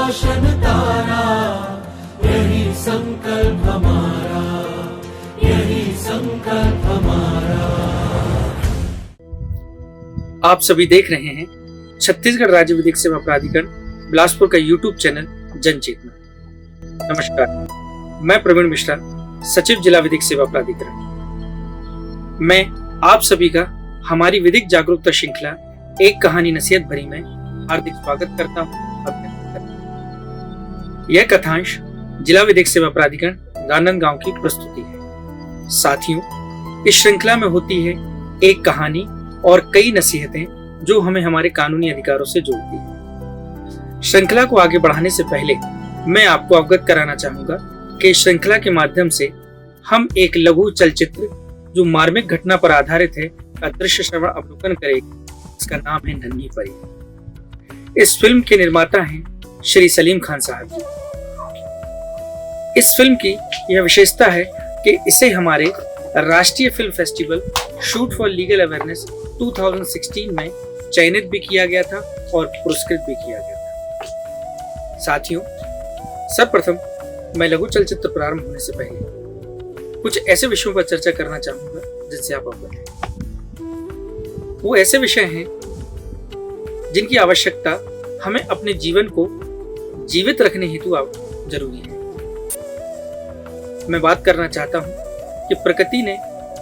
रोशन तारा, यही संकल्प हमारा, यही संकल्प हमारा। आप सभी देख रहे हैं छत्तीसगढ़ राज्य विधिक सेवा प्राधिकरण बिलासपुर का यूट्यूब चैनल जनचेतना। नमस्कार, मैं प्रवीण मिश्रा, सचिव जिला विधिक सेवा प्राधिकरण। मैं आप सभी का हमारी विधिक जागरूकता श्रृंखला एक कहानी नसीहत भरी में हार्दिक स्वागत करता हूँ। यह कथांश जिला विधिक सेवा प्राधिकरण राजनांदगांव की प्रस्तुति है। साथियों, इस श्रृंखला में होती है एक कहानी और कई नसीहतें जो हमें हमारे कानूनी अधिकारों से जोड़ती है। श्रृंखला को आगे बढ़ाने से पहले मैं आपको अवगत कराना चाहूंगा कि श्रृंखला के माध्यम से हम एक लघु चलचित्र जो मार्मिक घटना पर आधारित है का दृश्य श्रवण अवलोकन करेंगे। इसका नाम है नन्ही परी। इस फिल्म के निर्माता हैं श्री सलीम खान साहब जी। इस फिल्म की यह विशेषता है कि इसे हमारे राष्ट्रीय film festival shoot for legal awareness 2016 में चयनित भी किया गया था और पुरस्कृत भी किया गया था। साथियों, सर्वप्रथम मैं लघु चलचित्र प्रारंभ होने से पहले कुछ ऐसे विषयों पर चर्चा करना चाहूंगा जिनसे आप अवगत हैं। वो ऐसे विषय हैं जिनकी आवश्यकता हमें अपने जीवन को जीवित रखने हेतु जरूरी है। मैं बात करना चाहता हूं कि प्रकृति ने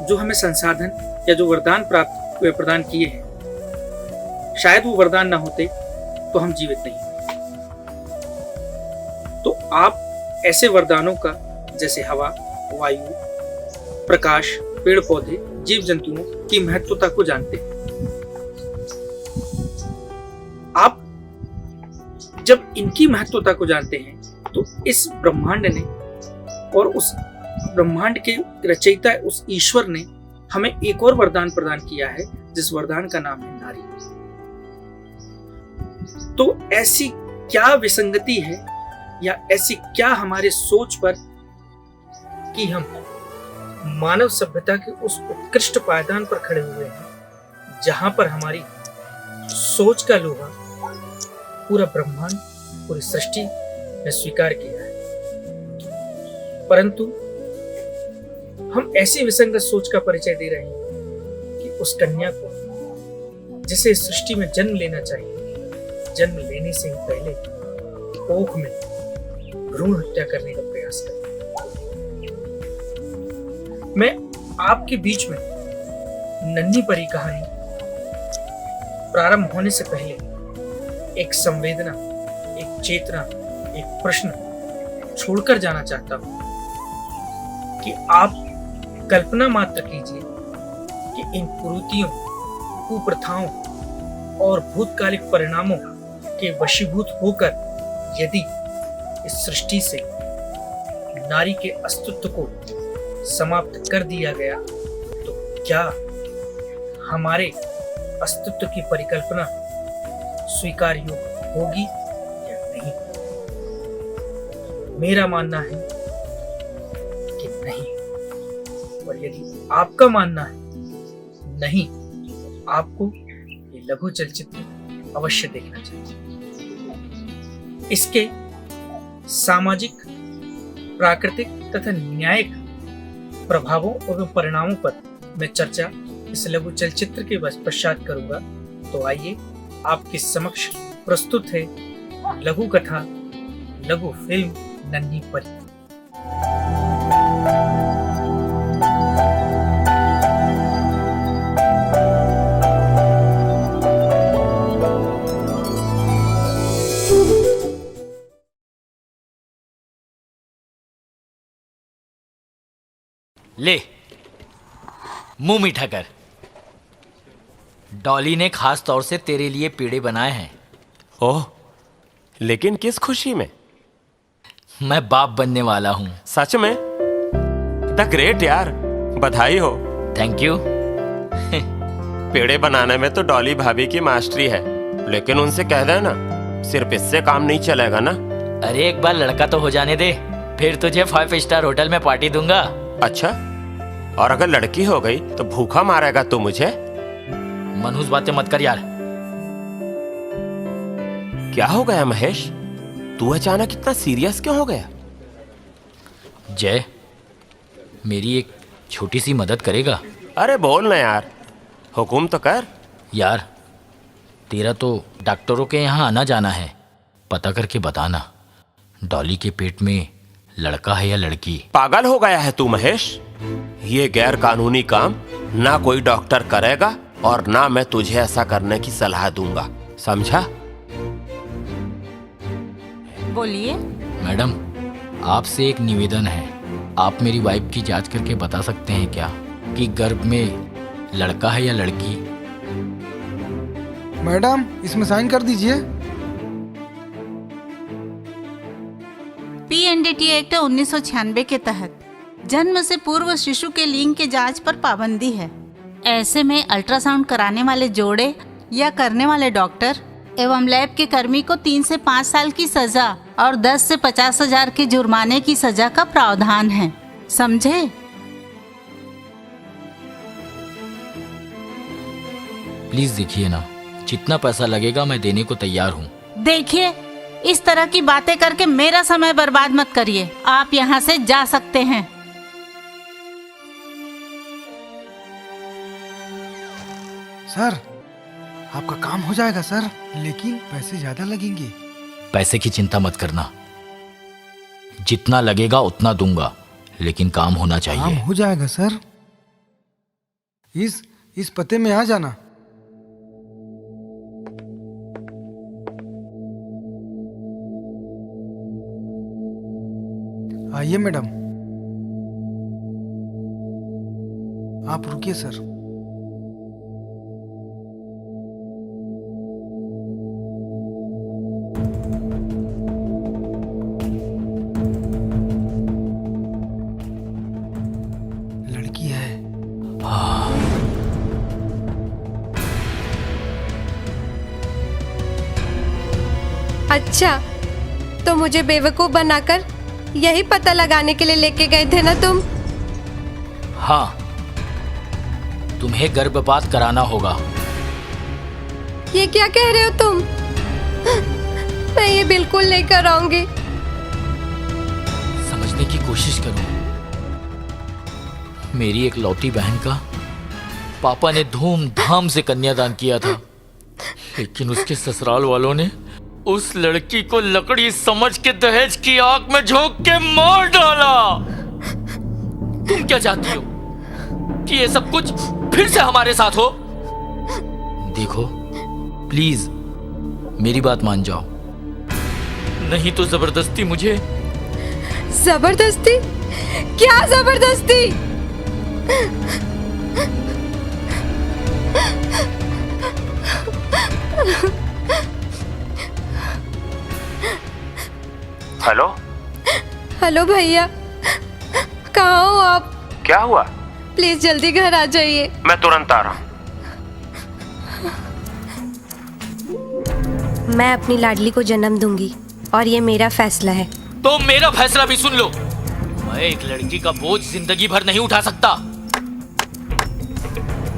जो हमें संसाधन या जो वरदान प्रदान किए हैं, शायद वो वरदान ना होते तो हम जीवित नहीं होते। तो आप ऐसे वरदानों का जैसे हवा, वायु, प्रकाश, पेड़ पौधे, जीव जंतुओं की महत्वता को जानते हैं। आप जब इनकी महत्वता को जानते हैं तो इस ब्रह्मांड ने और उस ब्रह्मांड के रचयिता उस ईश्वर ने हमें एक और वरदान प्रदान किया है, जिस वरदान का नाम है नारी। तो ऐसी क्या विसंगति है या ऐसी क्या हमारे सोच पर कि हम मानव सभ्यता के उस उत्कृष्ट पायदान पर खड़े हुए हैं जहां पर हमारी सोच का लोहा पूरा ब्रह्मांड, पूरी सृष्टि ने स्वीकार किया है, परंतु हम ऐसी विसंगत सोच का परिचय दे रहे हैं कि उस कन्या को जिसे सृष्टि में जन्म लेना चाहिए, जन्म लेने से ही पहले कोख में भ्रूण हत्या करने का प्रयास करें। मैं आपके बीच में नन्ही परी कहानी प्रारंभ होने से पहले एक संवेदना, एक चेतना, एक प्रश्न छोड़कर जाना चाहता हूं कि आप कल्पना मात्र कीजिए कि इन कुरीतियों, कुप्रथाओं और भूतकालिक परिणामों के वशीभूत होकर यदि इस सृष्टि से नारी के अस्तित्व को समाप्त कर दिया गया तो क्या हमारे अस्तित्व की परिकल्पना स्वीकार योग्य होगी या नहीं? मेरा मानना है कि नहीं। और यदि आपका मानना है नहीं, आपको ये लघु चलचित्र अवश्य देखना चाहिए। इसके सामाजिक, प्राकृतिक तथा न्यायिक प्रभावों एवं परिणामों पर मैं चर्चा इस लघु चलचित्र के पश्चात करूंगा। तो आइए आपके समक्ष प्रस्तुत है लघु कथा, लघु फिल्म नन्ही परी। ले, मुंह मीठा कर। डॉली ने खास तौर से तेरे लिए पेड़े बनाए हैं। ओह, लेकिन किस खुशी में? मैं बाप बनने वाला हूँ। सच में? द ग्रेट यार, बधाई हो। Thank you. पेड़े बनाने में तो डॉली भाभी की मास्टरी है, लेकिन उनसे कह देना सिर्फ इससे काम नहीं चलेगा ना। अरे एक बार लड़का तो हो जाने दे, फिर तुझे 5 स्टार होटल में पार्टी दूंगा। अच्छा, और अगर लड़की हो गई तो भूखा मारेगा तू मुझे? मनहूस बातें मत कर यार। क्या हो गया महेश? तू अचानक इतना सीरियस क्यों हो गया? जय, मेरी एक छोटी सी मदद करेगा? अरे बोल ना यार, हुकुम तो कर। यार, तेरा तो डॉक्टरों के यहाँ आना जाना है, पता करके बताना डॉली के पेट में लड़का है या लड़की। पागल हो गया है तू महेश? ये गैर कानूनी काम ना कोई डॉक्टर करेगा और ना मैं तुझे ऐसा करने की सलाह दूंगा, समझा? बोलिए। मैडम, आपसे एक निवेदन है। आप मेरी वाइफ की जांच करके बता सकते हैं क्या कि गर्भ में लड़का है या लड़की? मैडम, इसमें साइन कर दीजिए। PNDT एक्ट 1996 के तहत जन्म से पूर्व शिशु के लिंग के जांच पर पाबंदी है। ऐसे में अल्ट्रासाउंड कराने वाले जोड़े या करने वाले डॉक्टर एवं लैब के कर्मी को 3 से 5 साल की सजा और 10 से 50,000 के जुर्माने की सजा का प्रावधान है, समझे? प्लीज देखिए ना, जितना पैसा लगेगा मैं देने को तैयार हूँ। देखिए, इस तरह की बातें करके मेरा समय बर्बाद मत करिए। आप यहाँ से जा सकते हैं। सर, आपका काम हो जाएगा सर, लेकिन पैसे ज्यादा लगेंगे। पैसे की चिंता मत करना, जितना लगेगा उतना दूंगा, लेकिन काम होना काम चाहिए। हो जाएगा सर। इस पते में आ जाना। आइए मैडम, आप रुकिए सर। लड़की है। अच्छा, तो मुझे बेवकूफ बनाकर यही पता लगाने के लिए लेके गए थे ना तुम? हाँ, तुम्हें गर्भपात कराना होगा। ये क्या कह रहे हो तुम? मैं ये बिल्कुल नहीं कराऊंगी। समझने की कोशिश करो। मेरी एक लौती बहन का पापा ने धूमधाम से कन्यादान किया था, लेकिन उसके ससुराल वालों ने उस लड़की को लकड़ी समझ के दहेज की आग में झोंक के मार डाला। तुम क्या चाहती हो कि ये सब कुछ फिर से हमारे साथ हो? देखो, प्लीज मेरी बात मान जाओ, नहीं तो जबरदस्ती मुझे। जबरदस्ती? क्या जबरदस्ती? हेलो? हेलो भैया, कहाँ हो आप? क्या हुआ? प्लीज जल्दी घर आ जाइए। मैं तुरंत आ रहा हूँ। मैं अपनी लाडली को जन्म दूंगी और ये मेरा फैसला है। तो मेरा फैसला भी सुन लो। मैं एक लड़की का बोझ जिंदगी भर नहीं उठा सकता।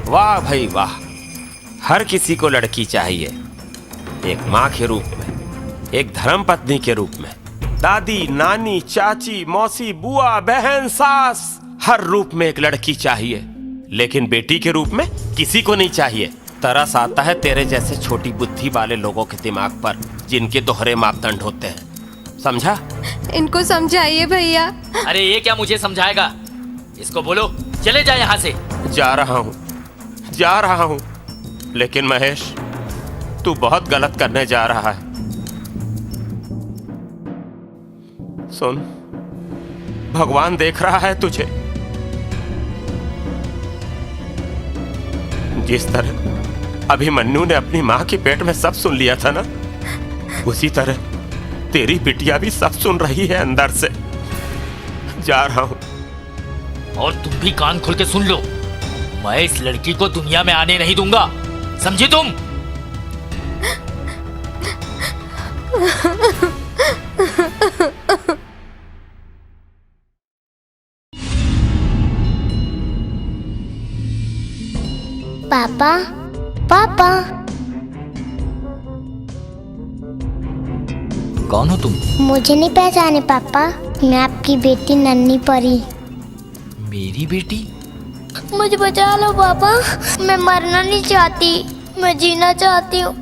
वाह भाई वाह, हर किसी को लड़की चाहिए, एक माँ के रूप में, एक धर्म पत्नी के रूप में, दादी, नानी, चाची, मौसी, बुआ, बहन, सास, हर रूप में एक लड़की चाहिए, लेकिन बेटी के रूप में किसी को नहीं चाहिए। तरस आता है तेरे जैसे छोटी बुद्धि वाले लोगों के दिमाग पर, जिनके दोहरे मापदंड होते हैं, समझा? इनको समझाइए भैया। अरे ये क्या मुझे समझाएगा? इसको बोलो चले जाए यहाँ से। जा रहा हूँ, लेकिन महेश, तू बहुत गलत करने जा रहा है। सुन, भगवान देख रहा है तुझे। जिस तरह अभिमन्यु ने अपनी माँ के पेट में सब सुन लिया था ना, उसी तरह तेरी बिटिया भी सब सुन रही है अंदर से। जा रहा हूं। और तुम भी कान खोल के सुन लो, मैं इस लड़की को दुनिया में आने नहीं दूंगा, समझी तुम? पापा, पापा। कौन हो तुम? मुझे नहीं पहचाने पापा, मैं आपकी बेटी नन्ही परी। मेरी बेटी? मुझे बचा लो पापा, मैं मरना नहीं चाहती, मैं जीना चाहती हूँ।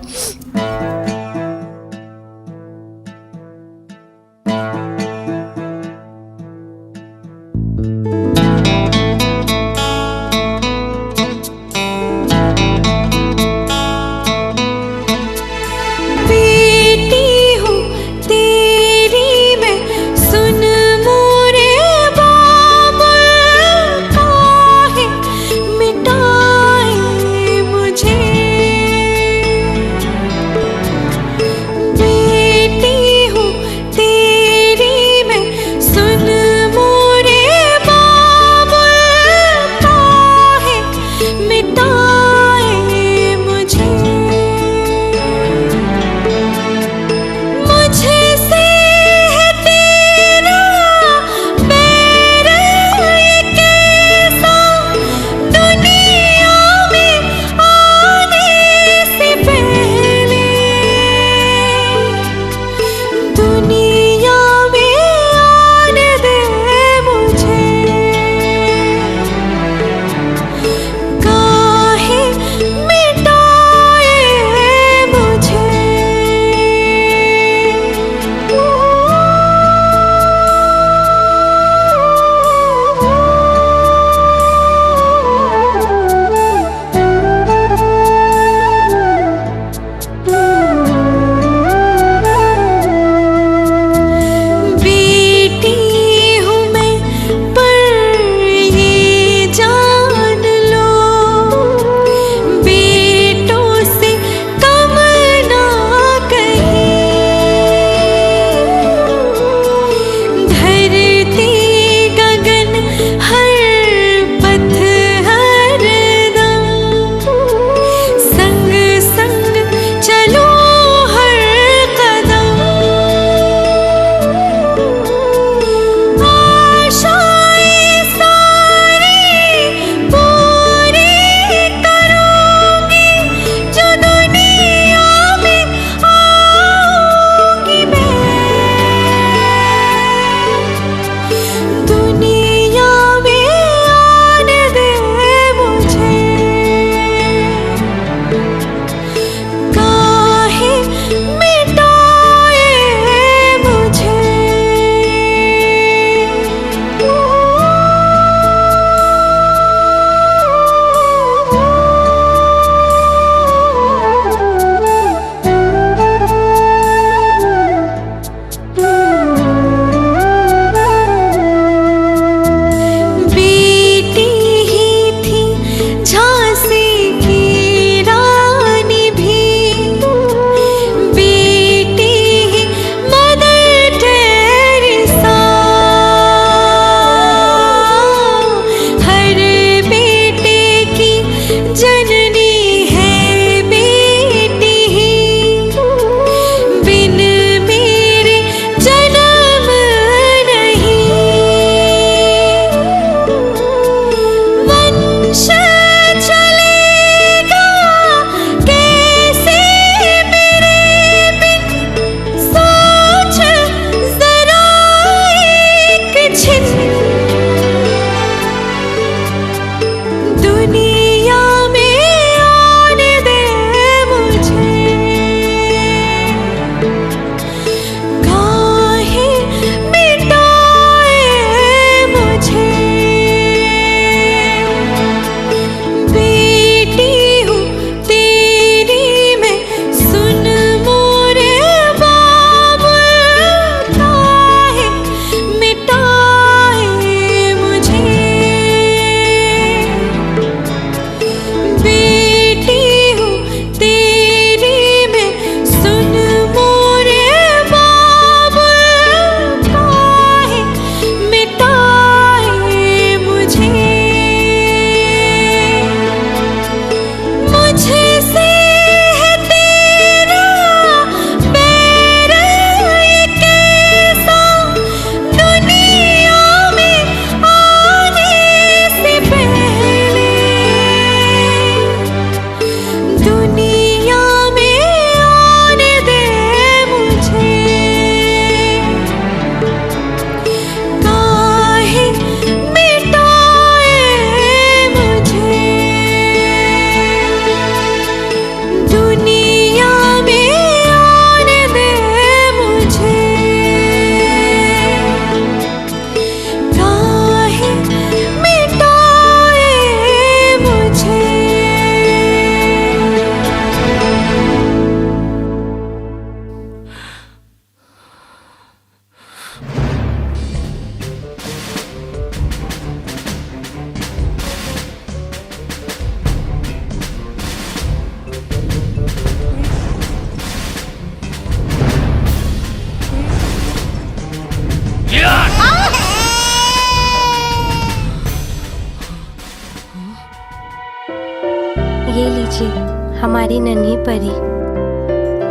लीजिए हमारी नन्ही परी।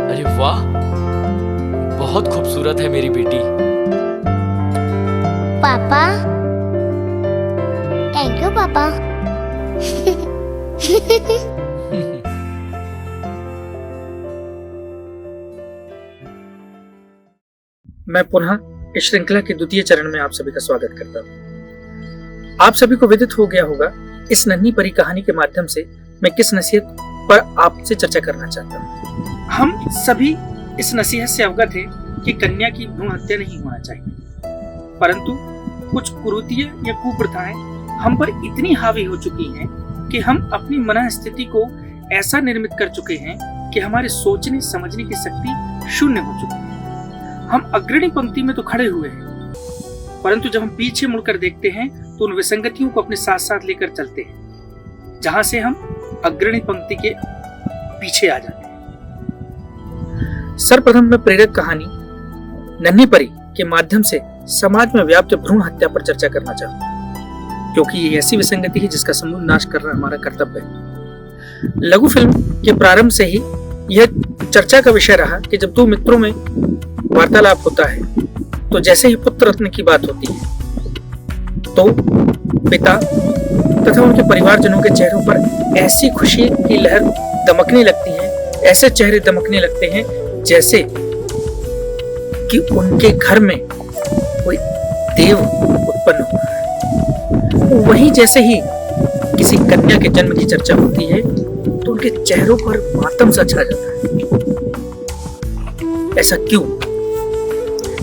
अरे वाह, बहुत खूबसूरत है मेरी बेटी। पापा, थैंक यू पापा। मैं पुनः इस श्रृंखला के द्वितीय चरण में आप सभी का स्वागत करता हूँ। आप सभी को विदित हो गया होगा इस नन्ही परी कहानी के माध्यम से मैं किस नसीहत पर आपसे चर्चा करना चाहता हूँ। हम सभी इस नसीहत से अवगत हैं कि कन्या की भ्रूण हत्या नहीं होना चाहिए, परंतु कुछ कुरीतियां या कुप्रथाएं हम पर इतनी हावी हो चुकी हैं कि हम अपनी मन स्थिति को ऐसा निर्मित कर चुके हैं कि हमारे सोचने समझने की शक्ति शून्य हो चुकी है। हम अग्रणी पंक्ति में तो खड़े हुए हैं, परंतु जब हम पीछे मुड़कर देखते हैं तो उन विसंगतियों को अपने साथ साथ लेकर चलते हैं, जहां से हम अग्रणी पंक्ति के पीछे आ जाते हैं। सर्वप्रथम मैं प्रेरक कहानी नन्ही परी के माध्यम से समाज में व्याप्त भ्रूण हत्या पर चर्चा करना चाहूंगा, क्योंकि ये ऐसी विसंगति है जिसका समूल नाश करना हमारा कर्तव्य है। लघु फिल्म के प्रारंभ से ही यह चर्चा का विषय रहा कि जब दो मित्रों में वार्तालाप होता है तो जैसे ही पुत्र रत्न की बात होती है तो पिता तथा उनके परिवारजनों के चेहरों पर ऐसी खुशी की लहर दमकने लगती है, ऐसे चेहरे दमकने लगते हैं जैसे कि उनके घर में कोई देव उत्पन्न हुआ है। वहीं जैसे ही किसी कन्या के जन्म की चर्चा होती है तो उनके चेहरों पर मातम सा छा जाता है। ऐसा क्यों?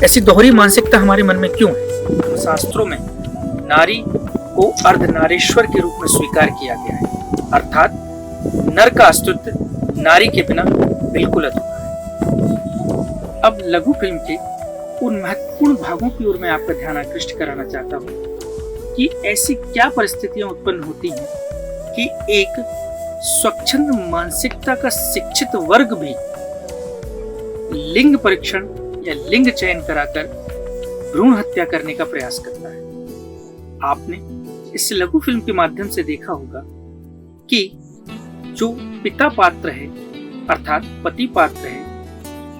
ऐसी दोहरी मानसिकता हमारे मन में क्यों है? शास्त्रों में नारी को अर्धनारीश्वर के रूप में स्वीकार किया गया है, अर्थात नर का अस्तित्व नारी के बिना बिल्कुल अधूरा है। अब लघु फिल्म के उन महत्वपूर्ण भागों की ओर मैं आपका ध्यान आकृष्ट कराना चाहता हूँ कि ऐसी क्या परिस्थितियां उत्पन्न होती हैं कि एक स्वच्छंद मानसिकता का शिक्षित वर्ग भी लिंग परीक्षण या लिंग चयन कराकर भ्रूण हत्या करने का प्रयास करता है। आपने इस लघु फिल्म के माध्यम से देखा होगा कि जो पिता पात्र है अर्थात पति पात्र है,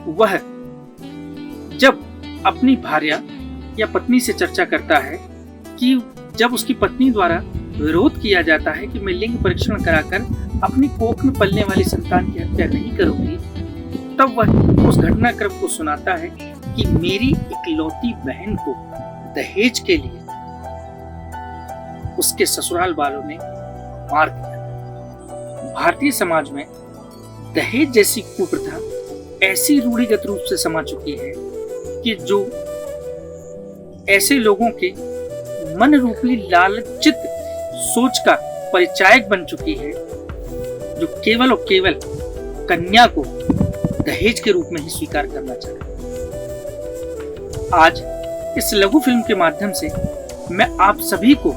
वह जब अपनी भार्या या पत्नी से चर्चा करता है कि जब उसकी पत्नी द्वारा विरोध किया जाता है कि मैं लिंग परीक्षण कराकर अपनी कोख में पलने वाली संतान की हत्या नहीं करूंगी, तब वह उस घटनाक्रम को सुनाता है कि मेरी इकलौती बहन को दहेज के लिए उसके ससुराल वालों ने मार दिया। भारतीय समाज में दहेज जैसी कुप्रथा ऐसी रूढ़िगत रूप से समा चुकी है कि जो ऐसे लोगों के मन रूपी लालचित सोच का परिचायक बन चुकी है, जो केवल और केवल कन्या को दहेज के रूप में ही स्वीकार करना चाहते हैं। आज इस लघु फिल्म के माध्यम से मैं आप सभी को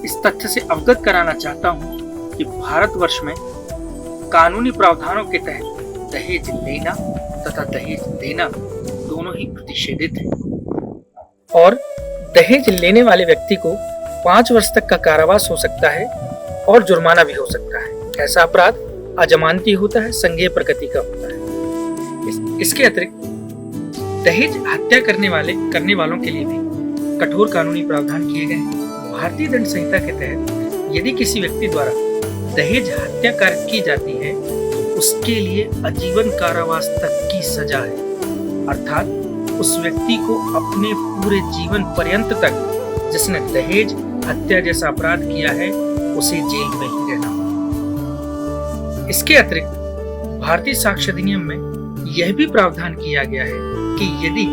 इस तथ्य से अवगत कराना चाहता हूं कि भारतवर्ष में कानूनी प्रावधानों के तहत दहेज लेना तथा दहेज देना दोनों ही प्रतिषेधित है और दहेज लेने वाले व्यक्ति को 5 वर्ष तक का कारावास हो सकता है और जुर्माना भी हो सकता है। ऐसा अपराध अजमानती होता है, संज्ञेय प्रकृति का होता है। इसके अतिरिक्त दहेज हत्या करने वालों के लिए भी कठोर कानूनी प्रावधान किए गए हैं। भारतीय दंड संहिता के तहत यदि किसी व्यक्ति द्वारा दहेज हत्या कार्य की जाती है तो उसके लिए आजीवन कारावास तक की सजा है, अर्थात उस व्यक्ति को अपने पूरे जीवन पर्यंत तक जिसने दहेज हत्या जैसा अपराध किया है उसे जेल में ही रहना होगा। इसके अतिरिक्त भारतीय साक्ष्य अधिनियम में यह भी प्रावधान किया गया है कि यदि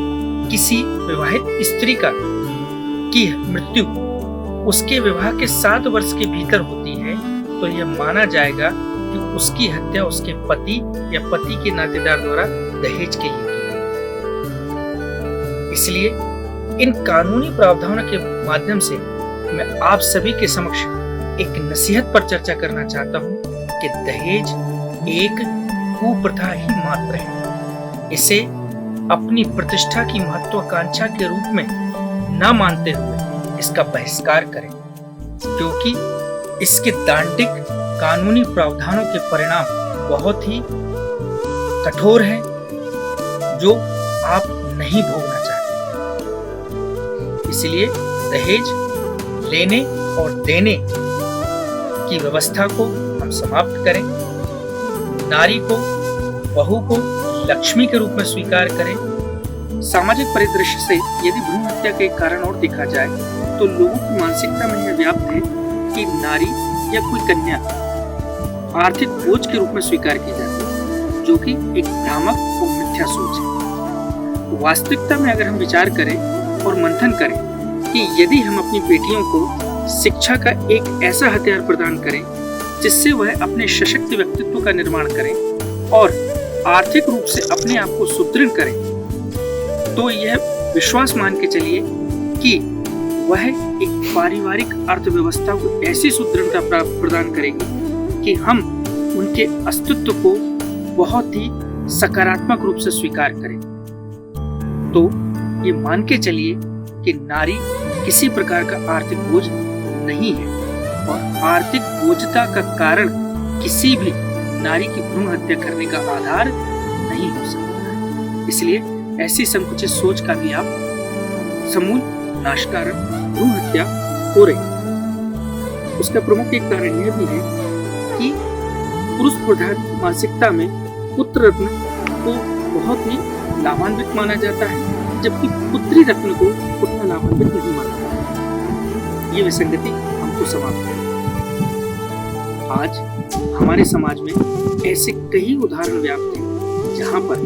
किसी विवाहित स्त्री की मृत्यु उसके विवाह के 7 वर्ष के भीतर होती है तो यह माना जाएगा कि उसकी हत्या उसके पति या पति के नातेदार द्वारा दहेज के लिए की गई। इसलिए इन कानूनी प्रावधानों के माध्यम से मैं आप सभी के समक्ष एक नसीहत पर चर्चा करना चाहता हूं कि दहेज एक कुप्रथा ही मात्र है। इसे अपनी प्रतिष्ठा की महत्वाकांक्षा के रूप में न मानते हुए इसका बहिष्कार करें, क्योंकि इसके दांडिक कानूनी प्रावधानों के परिणाम बहुत ही कठोर हैं, जो आप नहीं भोगना चाहते। इसलिए दहेज लेने और देने की व्यवस्था को हम समाप्त करें, नारी को, बहू को लक्ष्मी के रूप में स्वीकार करें। सामाजिक परिदृश्य से यदि भ्रूण हत्या के कारण और देखा जाए तो लोगों की मानसिकता में यह व्याप्त है कि नारी या कोई कन्या आर्थिक बोझ के रूप में स्वीकार की जाती है, जो कि एक भ्रामक और मिथ्या सोच है। वास्तविकता में अगर हम विचार करें और मंथन करें कि यदि हम अपनी बेटियों को शिक्षा का एक ऐसा हथियार प्रदान करें जिससे वह अपने सशक्त व्यक्तित्व का निर्माण करें और आर्थिक रूप से अपने आप को सुदृढ़ करें, तो यह विश्वास मान के चलिए कि वह एक पारिवारिक अर्थव्यवस्था को ऐसी सुदृढ़ता प्रदान करेगी कि हम उनके अस्तित्व को बहुत ही सकारात्मक रूप से स्वीकार करें। तो ये मान के चलिए कि नारी किसी प्रकार का आर्थिक बोझ नहीं है और आर्थिक बोझता का कारण किसी भी नारी की भ्रूण हत्या करने का आधार नहीं हो सकता है। इसलिए ऐसी संकुचित सोच का भी आप समूल नाश कारण भ्रूण हत्या हो रही है। उसका प्रमुख एक कारण यह भी है कि पुरुष प्रधान मानसिकता में पुत्र रत्न को बहुत ही लाभान्वित माना जाता है, जबकि पुत्री रत्न को उतना लाभान्वित नहीं माना जाता। ये विसंगति हमको समाप्त है। आज हमारे समाज में ऐसे कई उदाहरण व्याप्त हैं जहां पर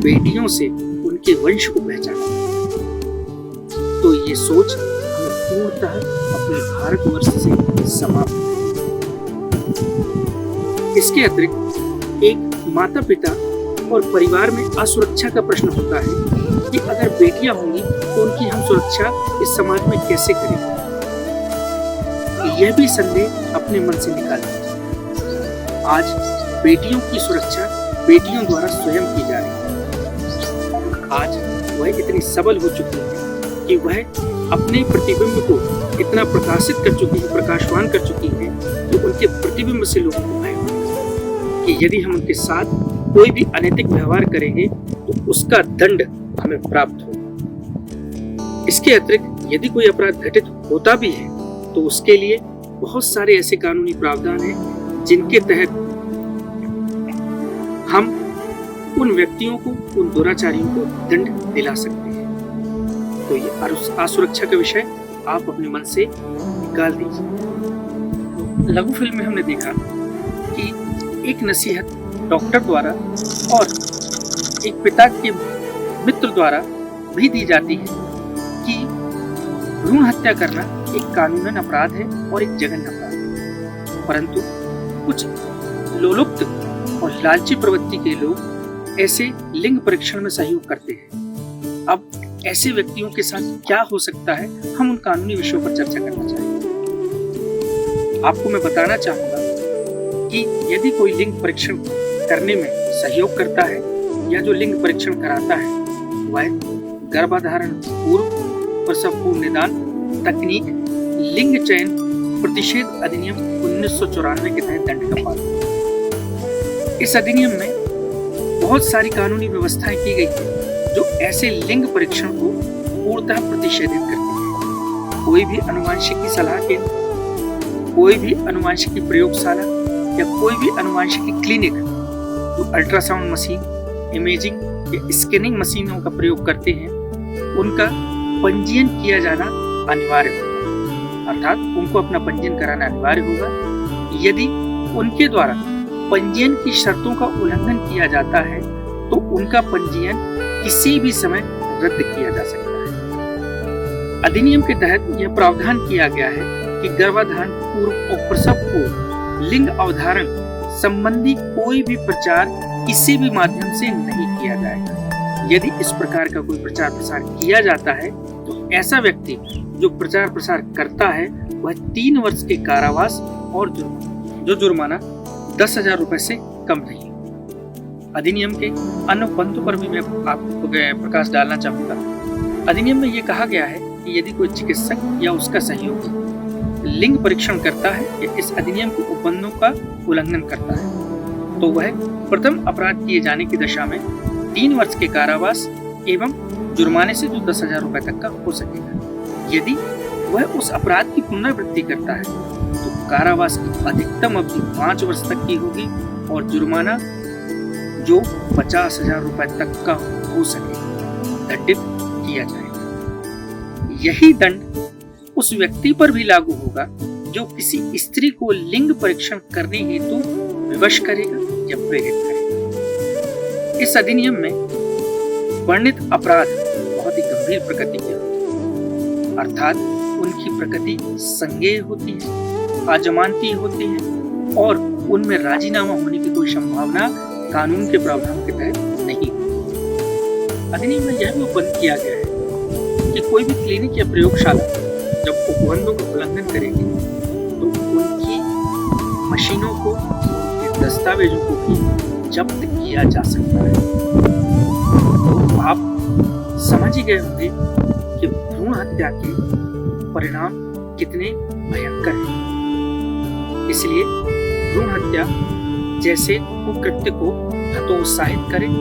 बेटियों से उनके वंश को पहचाना जाता है। तो ये सोच हमें पूर्णतः अपने भारतवर्ष से समाप्त है। इसके अतिरिक्त एक माता पिता और परिवार में असुरक्षा का प्रश्न होता है कि अगर बेटियां होंगी तो उनकी हम सुरक्षा इस समाज में कैसे करेंगे। यह भी संदेह अपने मन से निकाल दीजिए। आज बेटियों की सुरक्षा बेटियों द्वारा स्वयं की जा रही है। आज वह इतनी सबल हो चुकी है कि वह अपने प्रतिबिंब को इतना प्रकाशित कर चुकी है, प्रकाशवान कर चुकी है कि उनके प्रतिबिंब से लोगों को भय होता है कि यदि हम उनके साथ कोई भी अनैतिक व्यवहार करेंगे तो उसका दंड हमें प्राप्त होगा। इसके अतिरिक्त यदि कोई अपराध घटित होता भी है तो उसके लिए बहुत सारे ऐसे कानूनी प्रावधान हैं जिनके तहत हम उन व्यक्तियों को, उन दुराचारियों को दंड दिला सकते हैं। तो ये असुरक्षा का विषय आप अपने मन से निकाल दीजिए। लघु फिल्म में हमने देखा कि एक नसीहत डॉक्टर द्वारा और एक पिता के मित्र द्वारा भी दी जाती है कि भ्रूण हत्या करना एक कानूनन अपराध है और एक जघन्य अपराध है, परंतु कुछ लोलुप्त और लालची प्रवृत्ति के लोग ऐसे लिंग परीक्षण में सहयोग करते हैं। अब ऐसे व्यक्तियों के साथ क्या हो सकता है, हम उन कानूनी विषयों पर चर्चा करना चाहेंगे। आपको मैं बताना चाहूंगा कि यदि कोई लिंग परीक्षण करने में सहयोग करता है या जो लिंग परीक्षण कराता है वह गर्भाधारण पूर्व, प्रसव पूर्व निदान तकनीक, लिंग चयन प्रतिषेध अधिनियम 1994 के तहत दंड का पात्र है। इस अधिनियम में बहुत सारी कानूनी व्यवस्थाएं की गई है जो ऐसे लिंग परीक्षण को पूर्णतः प्रतिषेधित करती है। कोई भी अनुवांशिकी सलाह केंद्र, कोई भी अनुवांशिकी प्रयोगशाला या कोई भी अनुवांशिकी क्लिनिक जो अल्ट्रासाउंड मशीन, इमेजिंग या स्कैनिंग मशीनों का प्रयोग करते हैं, उनका पंजीयन किया जाना अनिवार्य होगा, अर्थात उनको अपना पंजीयन कराना अनिवार्य होगा। यदि उनके द्वारा पंजीयन की शर्तों का उल्लंघन किया जाता है तो उनका पंजीयन किसी भी समय रद्द किया जा सकता है। अधिनियम के तहत यह प्रावधान किया गया है कि गर्भाधारण पूर्व और प्रसव पूर्व लिंग अवधारण संबंधी कोई भी प्रचार किसी भी माध्यम से नहीं किया जाएगा। यदि इस प्रकार का कोई प्रचार प्रसार किया जाता है तो ऐसा व्यक्ति जो प्रचार प्रसार करता है वह 3 वर्ष के कारावास और जुर्माना 10,000 रुपए से कम नहीं। अधिनियम के अन्य बंधों पर भी मैं आपको प्रकाश डालना चाहूंगा। अधिनियम में यह कहा गया है कि यदि कोई चिकित्सक या उसका सहयोगी लिंग परीक्षण करता है या इस अधिनियम के उपबंधों का उल्लंघन करता है तो वह प्रथम अपराध किए जाने की दशा में 3 वर्ष के कारावास एवं जुर्माने से जो 10,000 रुपए तक का हो सकेगा। यदि वह उस अपराध की पुनरावृत्ति करता है तो कारावास की अधिकतम अवधि 5 वर्ष तक की होगी और जुर्माना जो 50,000 रुपए तक का हो सके दंडित किया जाएगा। यही दंड उस व्यक्ति पर भी लागू होगा जो किसी स्त्री को लिंग परीक्षण करने हेतु विवश करेगा या प्रेरित करेगा। इस अधिनियम में वर्णित अपराध बहुत ही गंभीर प्रकृति के होते हैं, अर्थात उनकी प्रकृति संज्ञेय होती है, अजमानती होती है और उनमें राजीनामा होने की कोई संभावना कानून के प्रावधान के तहत नहीं होती। अधिनियम में यह भी उपबंध किया गया है कि कोई भी क्लिनिक या प्रयोगशाला जब उपबंधों का उल्लंघन करेगी तो उनकी मशीनों को, उनके दस्तावेजों को भी जब्त किया जा सकता है। तो आप समझ ही गए होंगे कि भ्रूण हत्या के परिणाम कितने भयंकर हैं। इसलिए भ्रूण हत्या जैसे कुकृत्य को हतोत्साहित करें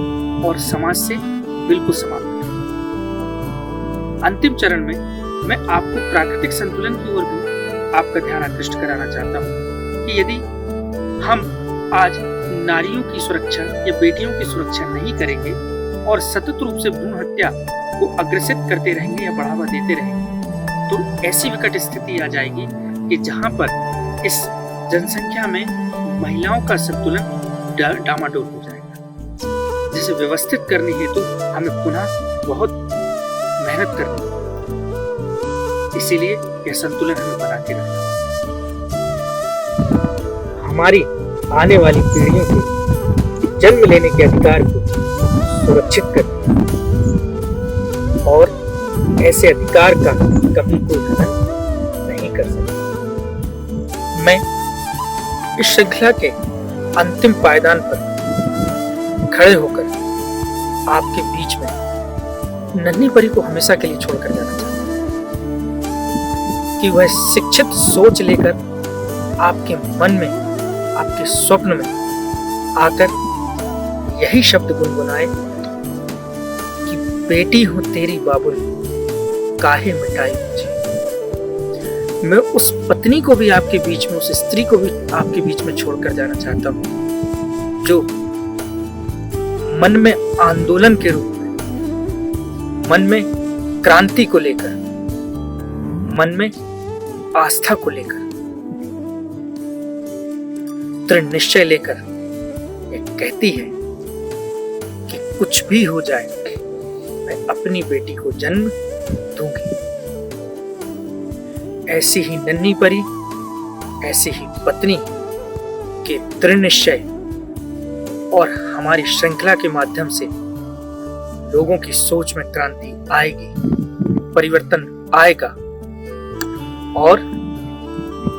और समाज से बिल्कुल समाप्त करें। अंतिम चरण में मैं आपको प्राकृतिक संतुलन की ओर भी आपका ध्यान आकृष्ट कराना चाहता हूँ कि यदि हम आज नारियों की सुरक्षा या बेटियों की सुरक्षा नहीं करेंगे और सतत रूप से भ्रूण हत्या को अग्रसित करते रहेंगे या बढ़ावा देते रहेंगे तो ऐसी विकट स्थिति आ जाएगी कि जहां पर इस जनसंख्या में महिलाओं का संतुलन डामाडोल हो जाएगा, जिसे व्यवस्थित करने हेतु हमें पुनः बहुत मेहनत करनी है। इसीलिए यह संतुलन हमें बना के रखना है। हमारी आने वाली पीढ़ियों के जन्म लेने के अधिकार को सुरक्षित करना और ऐसे अधिकार का कभी कोई हनन नहीं कर सकता। मैं इस श्रृंखला के अंतिम पायदान पर खड़े होकर आपके बीच में नन्ही परी को हमेशा के लिए छोड़कर जाना चाहता हूं कि वह शिक्षित सोच लेकर आपके मन में, आपके स्वप्न में आकर यही शब्द गुनगुनाए कि बेटी हो तेरी बाबुल काहे मिटाई मुझे। मैं उस पत्नी को भी आपके बीच में, उस स्त्री को भी आपके बीच में छोड़कर जाना चाहता हूं जो मन में आंदोलन के रूप में, मन में क्रांति को लेकर, मन में आस्था को लेकर, दृढ़ निश्चय लेकर ये कहती है कि कुछ भी हो जाए मैं अपनी बेटी को जन्म दूंगी। ऐसी ही नन्ही परी, ऐसी ही पत्नी के दृढ़ निश्चय और हमारी श्रृंखला के माध्यम से लोगों की सोच में क्रांति आएगी, परिवर्तन आएगा और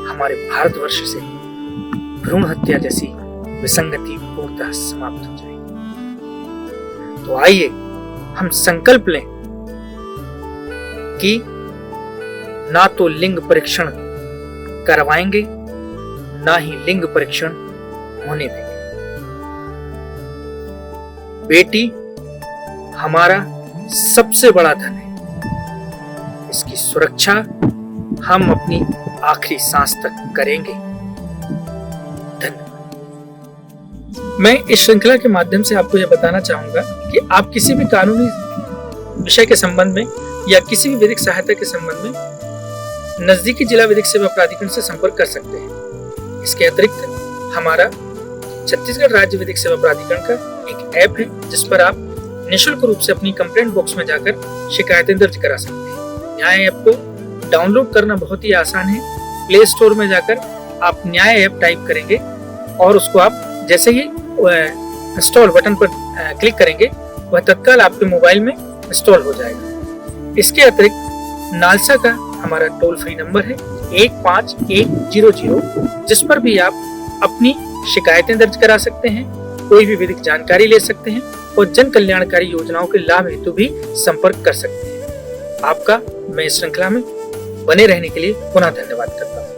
हमारे भारतवर्ष से भ्रूण हत्या जैसी विसंगति पूर्णतः समाप्त हो जाएगी। तो आइए हम संकल्प लें कि ना तो लिंग परीक्षण करवाएंगे, ना ही लिंग परीक्षण होने देंगे। बेटी हमारा सबसे बड़ा धन है, इसकी सुरक्षा हम अपनी आखिरी सांस तक करेंगे। धन्यवाद। मैं इस श्रृंखला के माध्यम से आपको यह बताना चाहूंगा कि आप किसी भी कानूनी विषय के संबंध में या किसी भी विधिक सहायता के संबंध में नजदीकी जिला विधिक सेवा प्राधिकरण से संपर्क कर सकते हैं। इसके अतिरिक्त हमारा छत्तीसगढ़ राज्य विधिक सेवा प्राधिकरण का एक ऐप है जिस पर आप निःशुल्क रूप से अपनी कंप्लेंट बॉक्स में जाकर शिकायतें दर्ज करा सकते हैं। न्याय ऐप को डाउनलोड करना बहुत ही आसान है। प्ले स्टोर में जाकर आप न्याय ऐप टाइप करेंगे और उसको आप जैसे ही इंस्टॉल बटन पर क्लिक करेंगे वह तत्काल आपके मोबाइल में इंस्टॉल हो जाएगा। इसके अतिरिक्त नालसा का हमारा टोल फ्री नंबर है 15100, जिस पर भी आप अपनी शिकायतें दर्ज करा सकते हैं, कोई भी विधिक जानकारी ले सकते हैं और जन कल्याणकारी योजनाओं के लाभ हेतु भी संपर्क कर सकते हैं। आपका मैं इस श्रृंखला में बने रहने के लिए पुनः धन्यवाद करता हूँ।